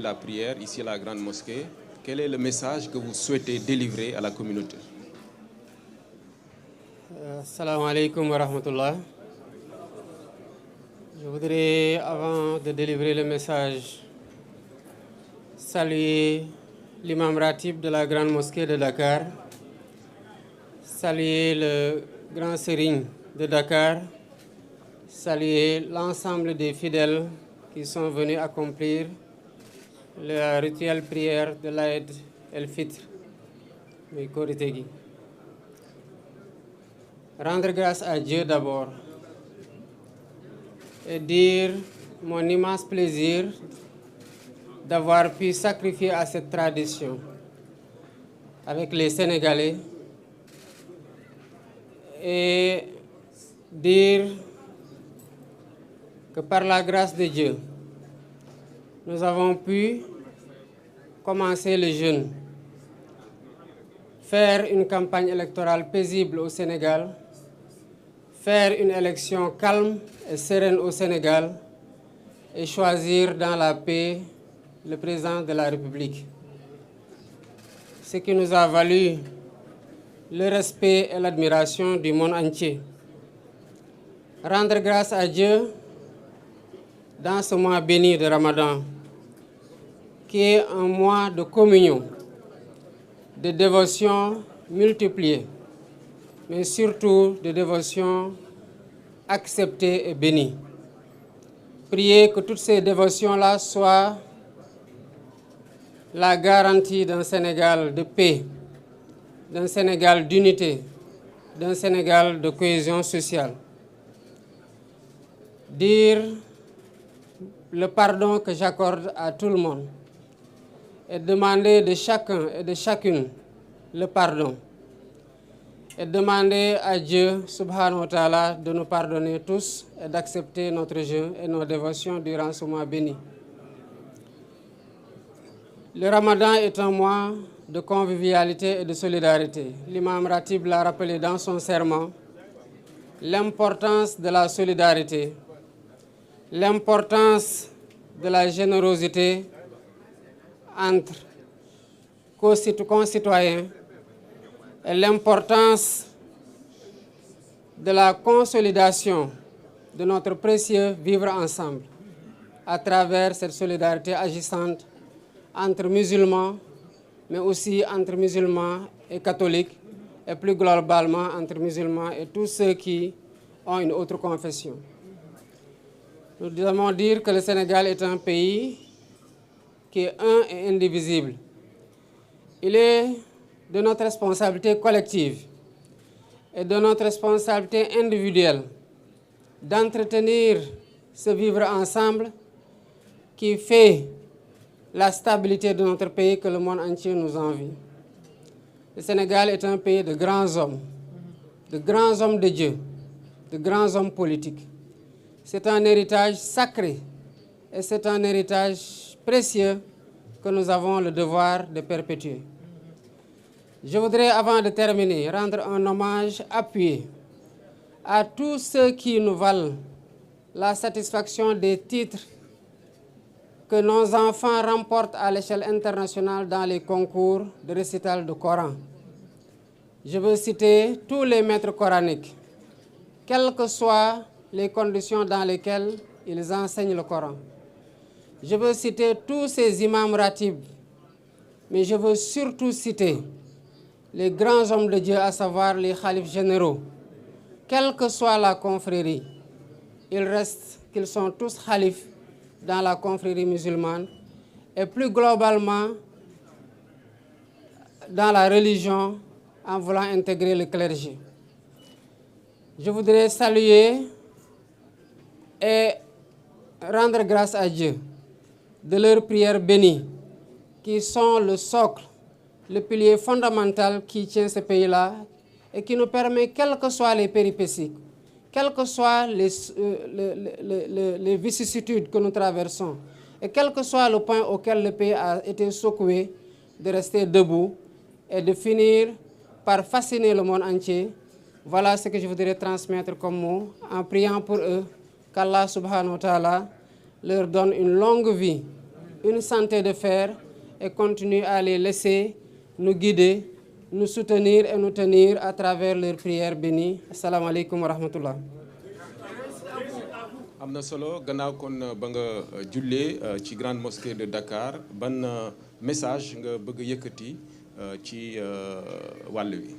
La prière ici à la Grande Mosquée. Quel est le message que vous souhaitez délivrer à la communauté? Assalamu alaikum wa rahmatullah. Je voudrais, avant de délivrer le message, saluer l'imam ratib de la Grande Mosquée de Dakar, saluer le grand sérigne de Dakar, saluer l'ensemble des fidèles qui sont venus accomplir la rituelle prière de l'Aïd el-Fitr, Koritegi. Rendre grâce à Dieu d'abord et dire mon immense plaisir d'avoir pu sacrifier à cette tradition avec les Sénégalais et dire que par la grâce de Dieu, nous avons pu commencer le jeûne, faire une campagne électorale paisible au Sénégal, faire une élection calme et sereine au Sénégal et choisir dans la paix le président de la République. Ce qui nous a valu le respect et l'admiration du monde entier. Rendre grâce à Dieu dans ce mois béni de Ramadan, qui est un mois de communion, de dévotion multipliée, mais surtout de dévotion acceptée et bénie. Priez que toutes ces dévotions-là soient la garantie d'un Sénégal de paix, d'un Sénégal d'unité, d'un Sénégal de cohésion sociale. Dire le pardon que j'accorde à tout le monde et demander de chacun et de chacune le pardon et demander à Dieu subhanahu wa ta'ala de nous pardonner tous et d'accepter notre jeûne et nos dévotions durant ce mois béni. Le Ramadan est un mois de convivialité et de solidarité. L'imam Ratib l'a rappelé dans son sermon, l'importance de la solidarité, l'importance de la générosité entre concitoyens et l'importance de la consolidation de notre précieux vivre ensemble à travers cette solidarité agissante entre musulmans, mais aussi entre musulmans et catholiques, et plus globalement entre musulmans et tous ceux qui ont une autre confession. Nous devons dire que le Sénégal est un pays qui est un et indivisible. Il est de notre responsabilité collective et de notre responsabilité individuelle d'entretenir ce vivre ensemble qui fait la stabilité de notre pays que le monde entier nous envie. Le Sénégal est un pays de grands hommes de Dieu, de grands hommes politiques. C'est un héritage sacré et c'est un héritage précieux que nous avons le devoir de perpétuer. Je voudrais, avant de terminer, rendre un hommage appuyé à tous ceux qui nous valent la satisfaction des titres que nos enfants remportent à l'échelle internationale dans les concours de récital du Coran. Je veux citer tous les maîtres coraniques, quelles que soient les conditions dans lesquelles ils enseignent le Coran. Je veux citer tous ces imams ratibs, mais je veux surtout citer les grands hommes de Dieu, à savoir les khalifes généraux. Quelle que soit la confrérie, il reste qu'ils sont tous khalifes dans la confrérie musulmane et plus globalement dans la religion en voulant intégrer le clergé. Je voudrais saluer et rendre grâce à Dieu de leurs prières bénies qui sont le socle, le pilier fondamental qui tient ce pays-là et qui nous permet, quelles que soient les péripéties, quelles que soient les vicissitudes que nous traversons, et quel que soit le point auquel le pays a été secoué, de rester debout et de finir par fasciner le monde entier. Voilà ce que je voudrais transmettre comme mot en priant pour eux, qu'Allah subhanahu wa ta'ala leur donne une longue vie une santé de fer et continue à les laisser nous guider, nous soutenir et nous tenir à travers leurs prières bénies. Assalamu alaikum wa rahmatullah. am na solo gannaaw kon ba nga jullee ci grande mosquée de Dakar ban message nga bëgg a yëkkati ci wàll wi.